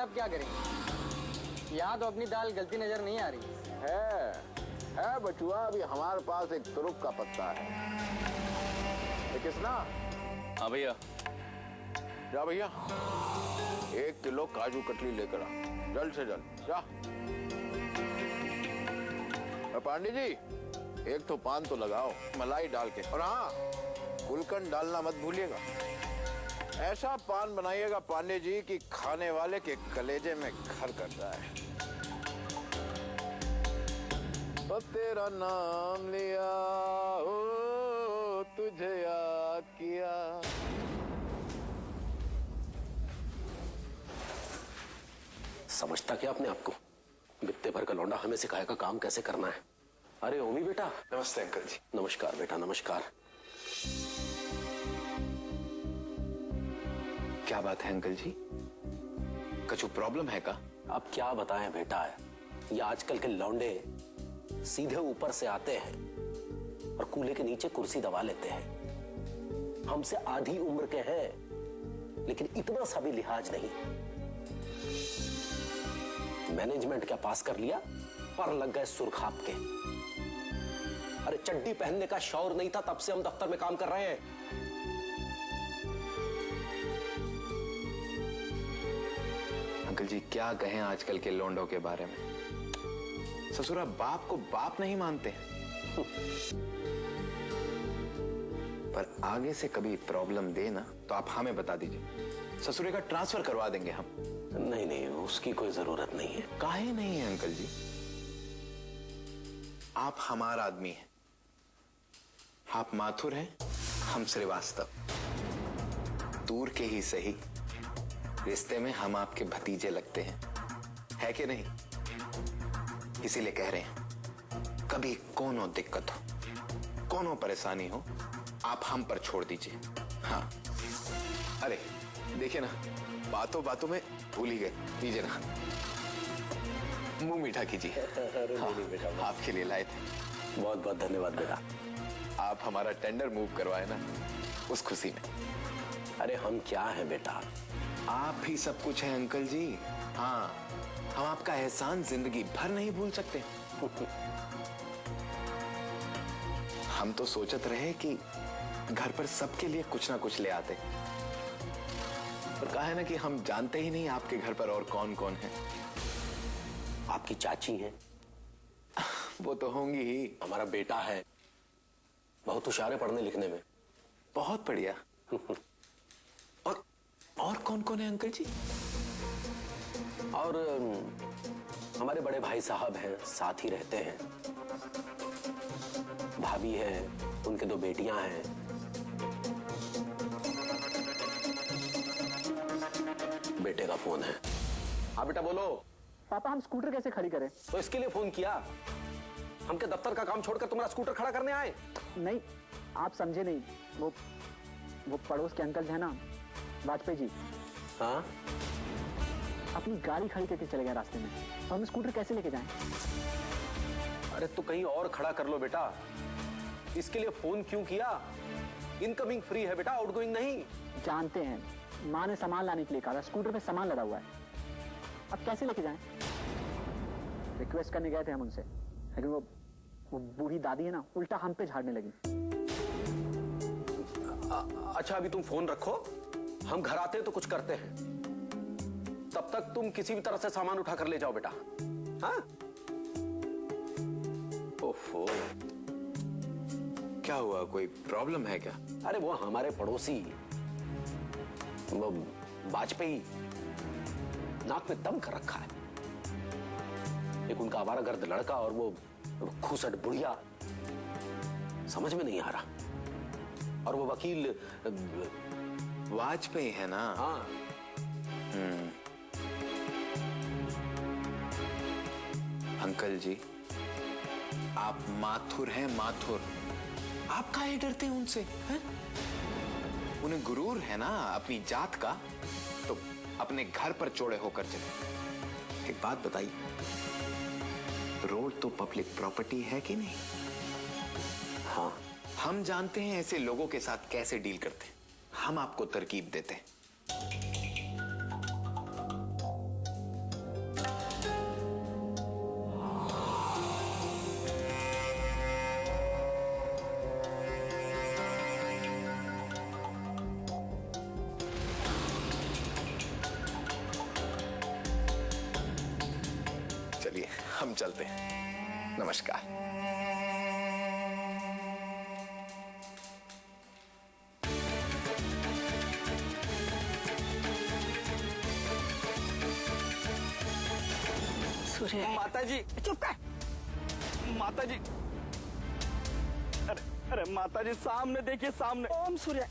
अब क्या करेंगे? यहाँ तो अपनी दाल गलती नजर नहीं आ रही है बचुआ, अभी हमारे पास एक तुरुप का पत्ता है। किसना? हाँ भैया। जा भैया 1 किलो काजू कतली लेकर आ, जल्द से जल्द जा। पांडे जी 1 तो पान तो लगाओ मलाई डाल के, और हाँ गुलकंद डालना मत भूलिएगा। ऐसा पान बनाइएगा पांडे जी कि खाने वाले के कलेजे में घर कर जाए। तो तेरा नाम लिया हो, तुझे याद किया। समझता क्या अपने आपको? बित्ते भर का लौंडा हमें सिखाएगा काम कैसे करना है। अरे ओमी बेटा। नमस्ते अंकल जी। नमस्कार बेटा, नमस्कार। क्या बात है अंकल जी? कुछ प्रॉब्लम है का? अब क्या बताएं बेटा, ये आजकल के लौंडे सीधे ऊपर से आते हैं और कूल्हे के नीचे कुर्सी दबा लेते हैं। हमसे आधी उम्र के हैं लेकिन इतना सा भी लिहाज नहीं। मैनेजमेंट क्या पास कर लिया, पर लग गए सुरखाप के। अरे चड्डी पहनने का शौर नहीं था तब से हम दफ्तर में काम कर रहे हैं। अंकल जी क्या कहें आजकल के लोंडों के बारे में। ससुरा बाप को बाप नहीं मानते हैं। पर आगे से कभी प्रॉब्लम दे ना तो आप हमें बता दीजिए, ससुरे का ट्रांसफर करवा देंगे हम। नहीं नहीं, उसकी कोई जरूरत नहीं है। काहे नहीं है अंकल जी? आप हमारा आदमी हैं। आप माथुर हैं, हम श्रीवास्तव। दूर के ही सही, रिश्ते में हम आपके भतीजे लगते हैं, है कि नहीं? इसीलिए कह रहे हैं कभी कोनो दिक्कत हो, कोनो परेशानी हो, आप हम पर छोड़ दीजिए। हाँ अरे देखिए ना, बातों बातों में भूल ही गए। लीजिए ना, मुंह मीठा कीजिए। हाँ, आपके लिए लाए थे। बहुत बहुत धन्यवाद बेटा। आप हमारा टेंडर मूव करवाए ना, उस खुशी में। अरे हम क्या हैं बेटा? आप ही सब कुछ है अंकल जी। हाँ, हम आपका एहसान जिंदगी भर नहीं भूल सकते। हम तो सोचत रहे कि घर पर सबके लिए कुछ ना कुछ ले आते, पर कहा है ना कि हम जानते ही नहीं आपके घर पर और कौन कौन है। आपकी चाची है। वो तो होंगी ही। हमारा बेटा है, बहुत होशियार है पढ़ने लिखने में। बहुत बढ़िया। और कौन कौन है अंकल जी? और हमारे बड़े भाई साहब हैं, साथ ही रहते हैं। भाभी है, उनके 2 बेटियां हैं। बेटे का फोन है। हाँ बेटा बोलो। पापा हम स्कूटर कैसे खड़ी करें? तो इसके लिए फोन किया। हम के दफ्तर का काम छोड़कर तुम्हारा स्कूटर खड़ा करने आए? नहीं आप समझे नहीं, वो पड़ोस के अंकल है ना, वाजपेयी जी। हाँ, अपनी गाड़ी खड़ी करके चले गए रास्ते में, तो हम स्कूटर कैसे लेके जाएं? अरे तो कहीं और खड़ा कर लो बेटा। इसके लिए फोन क्यों किया? इनकमिंग फ्री है बेटा, आउटगोइंग नहीं। जानते हैं, माँ ने सामान लाने के लिए कहा था, स्कूटर पे सामान लदा हुआ है, अब कैसे लेके जाएं? रिक्वेस्ट करने गए थे हम उनसे, लेकिन वो बूढ़ी दादी है ना, उल्टा हम पे झाड़ने लगी। अच्छा अभी तुम फोन रखो, हम घर आते हैं तो कुछ करते हैं। तब तक तुम किसी भी तरह से सामान उठा कर ले जाओ बेटा। हाँ? ओफो, क्या हुआ, कोई प्रॉब्लम है क्या? अरे वो हमारे पड़ोसी, वो वाजपेयी, नाक में दम कर रखा है। एक उनका आवारागर्द लड़का और वो खूसट बुढ़िया, समझ में नहीं आ रहा। और वो वकील वाजपेयी है ना? हाँ। अंकल जी आप माथुर हैं, माथुर। आप काहे डरते हैं उनसे? हैं? उन्हें गुरूर है ना अपनी जात का, तो अपने घर पर चौड़े होकर चले। एक बात बताइए, रोड तो पब्लिक प्रॉपर्टी है कि नहीं? हाँ, हम जानते हैं ऐसे लोगों के साथ कैसे डील करते हैं। हम आपको तरकीब देते हैं। हम चलते हैं। नमस्कार। सूर्य, माता जी चुप कर। माता जी, अरे अरे माता जी सामने देखिए, सामने। ओम सूर्य।